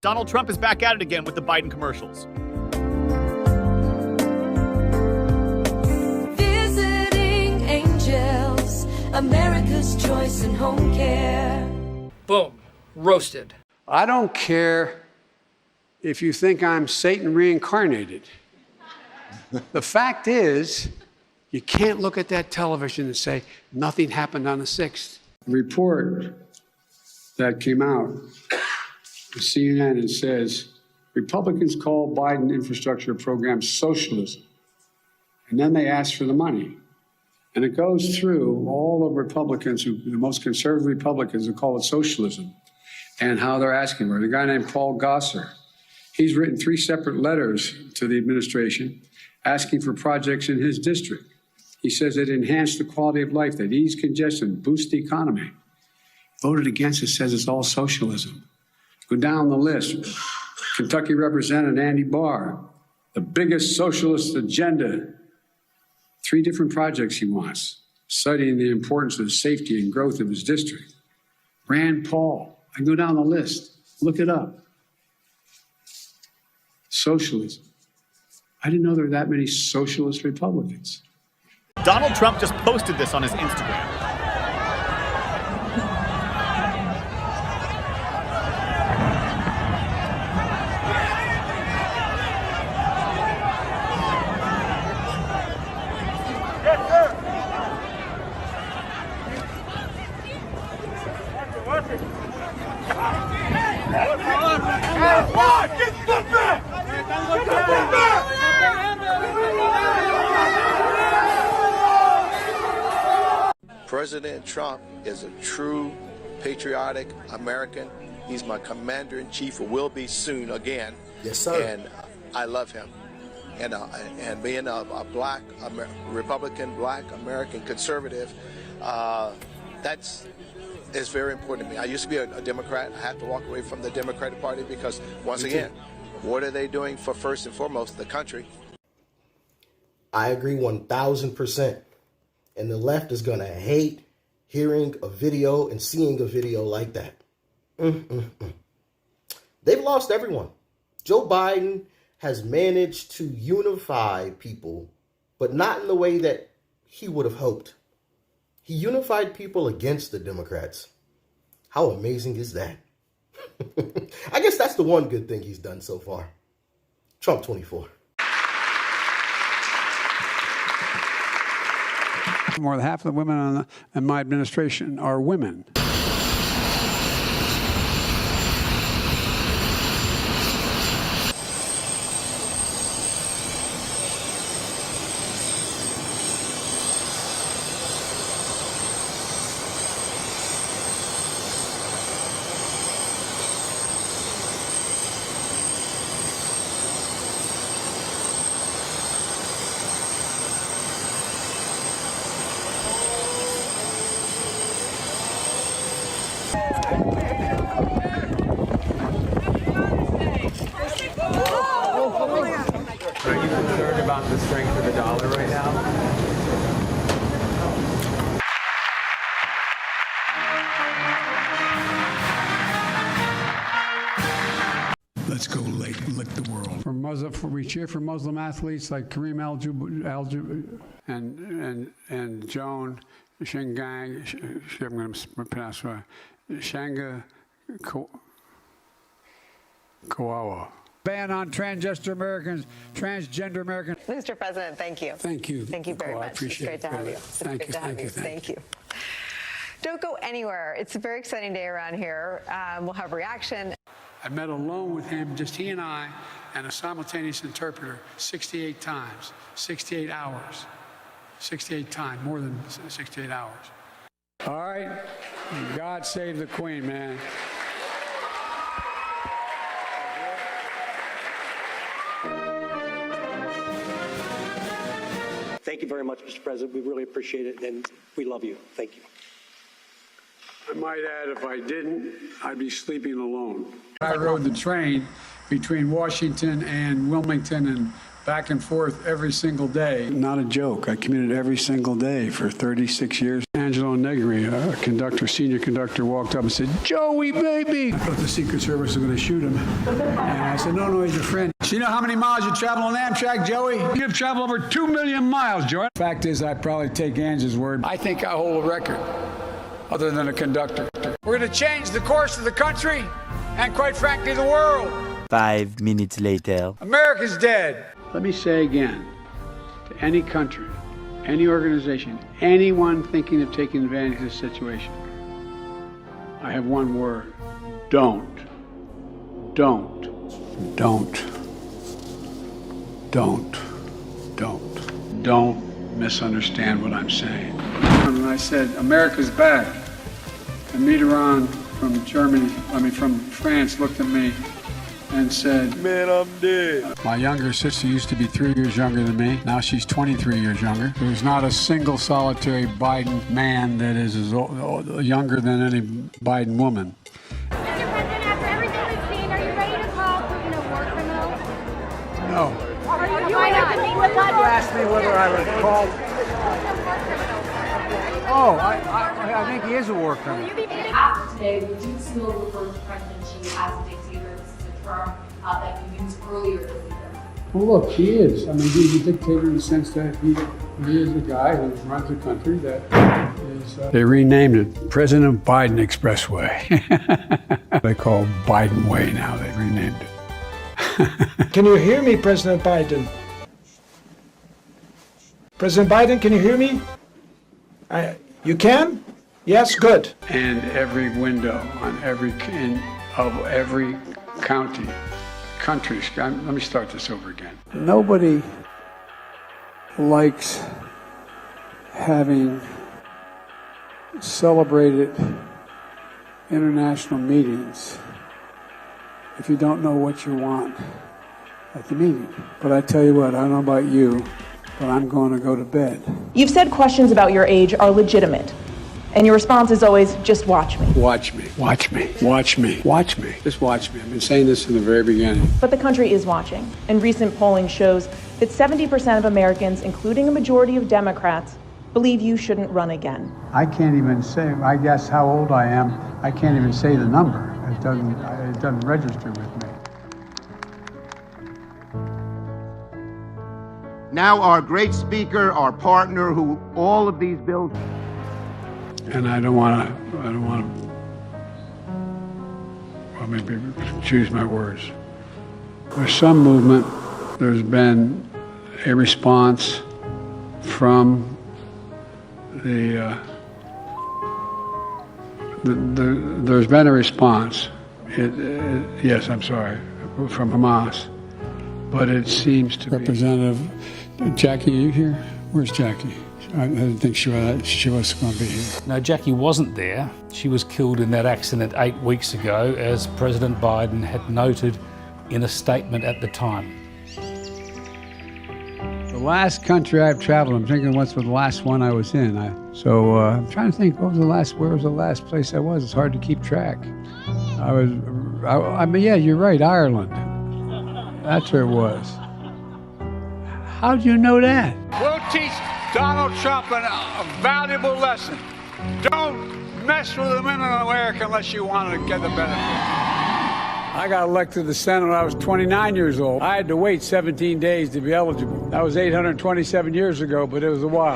Donald Trump is back at it again with the Biden commercials. Visiting angels, America's choice in home care. Boom. Roasted. I don't care if you think I'm Satan reincarnated. The fact is, you can't look at that television and say, nothing happened on the 6th. The report that came out, CNN, it says, Republicans call Biden infrastructure program socialism. And then they ask for the money. And it goes through all the Republicans, the most conservative Republicans who call it socialism, and how they're asking for it. A guy named Paul Gosar, he's written 3 separate letters to the administration asking for projects in his district. He says it enhanced the quality of life, that ease congestion, boost the economy. Voted against it, says it's all socialism. Go down the list. Kentucky Representative Andy Barr, the biggest socialist agenda. 3 different projects he wants, citing the importance of the safety and growth of his district. Rand Paul, I go down the list, look it up. Socialism. I didn't know there were that many socialist Republicans. Donald Trump just posted this on his Instagram. President Trump is a true patriotic American. He's my commander-in-chief, or will be soon again. Yes, sir. And I love him. And being a black Republican, black American conservative, is very important to me. I used to be a Democrat. I had to walk away from the Democratic Party because, once again, what are they doing for, first and foremost, the country? I agree 1,000%. And the left is going to hate hearing a video and seeing a video like that. They've lost everyone. Joe Biden has managed to unify people, but not in the way that he would have hoped. He unified people against the Democrats. How amazing is that? I guess that's the one good thing he's done so far. Trump 24. More than half of the women in my administration are women. Are you concerned about the strength of the dollar right now? Let's go lick the world. We cheer for Muslim athletes like Kareem and Joan Shingang. I'm going to pronounce right. Shanga Kawawa. Ban on transgender Americans. Mr. President, thank you. Thank you. Thank you very much. Appreciate it's great to have you. Thank you. Don't go anywhere. It's a very exciting day around here. We'll have reaction. I met alone with him, just he and I, and a simultaneous interpreter 68 times, 68 hours, 68 times, more than 68 hours. All right, God save the Queen, man. Thank you very much, Mr. President. We really appreciate it, and we love you. Thank you. I might add, if I didn't, I'd be sleeping alone. I rode the train between Washington and Wilmington and back and forth every single day. Not a joke. I commuted every single day for 36 years. Angelo Negri, a senior conductor walked up and said, "Joey, baby!" I thought the Secret Service was going to shoot him. And I said, no, he's a friend. So you know how many miles you travel on Amtrak, Joey? You've traveled over 2 million miles, Joey. Fact is, I'd probably take Ange's word. I think I hold a record, other than a conductor. We're going to change the course of the country and, quite frankly, the world. 5 minutes later. America's dead. Let me say again, to any country, any organization, anyone thinking of taking advantage of this situation, I have one word: don't misunderstand what I'm saying. When I said America's back, and Mitterrand from France looked at me and said, "Man, I'm dead." My younger sister used to be 3 years younger than me. Now she's 23 years younger. There's not a single solitary Biden man that is younger than any Biden woman. Mr. President, after everything we've seen, are you ready to call Putin a war criminal? No. Why not? You asked me whether I would call. Oh, I think he is a war criminal. After today, would you still refer to President Xi as a dictator? This is a term that you used earlier this year. Well, look, he is. I mean, he's a dictator in the sense that he is the guy who runs a country that is... They renamed it President Biden Expressway. They call it Biden Way now. They renamed it. Can you hear me, President Biden? President Biden, can you hear me? You can? Yes, good. And every window on every country. Let me start this over again. Nobody likes having celebrated international meetings if you don't know what you want at the meeting. But I tell you what, I don't know about you, but I'm going to go to bed. You've said questions about your age are legitimate, and your response is always, just watch me. Watch me. Watch me. Watch me. Watch me. Just watch me. I've been saying this from the very beginning. But the country is watching, and recent polling shows that 70% of Americans, including a majority of Democrats, believe you shouldn't run again. I can't even say, I guess how old I am, I can't even say the number. It doesn't register with me. Now our great speaker, our partner, who all of these bills... And I don't want to, well, maybe choose my words. There's some movement. There's been a response from there's been a response. Yes, I'm sorry, from Hamas. But it seems to be... Representative Jackie, are you here? Where's Jackie? I didn't think she was going to be here. No, Jackie wasn't there. She was killed in that accident 8 weeks ago, as President Biden had noted in a statement at the time. The last country I've traveled, I'm thinking what's the last one I was in. I'm trying to think, where was the last place I was? It's hard to keep track. I mean, yeah, you're right, Ireland. That's where it was. How'd you know that? We'll teach Donald Trump a valuable lesson. Don't mess with the women in America unless you want to get the benefit. I got elected to the Senate when I was 29 years old. I had to wait 17 days to be eligible. That was 827 years ago, but it was a while.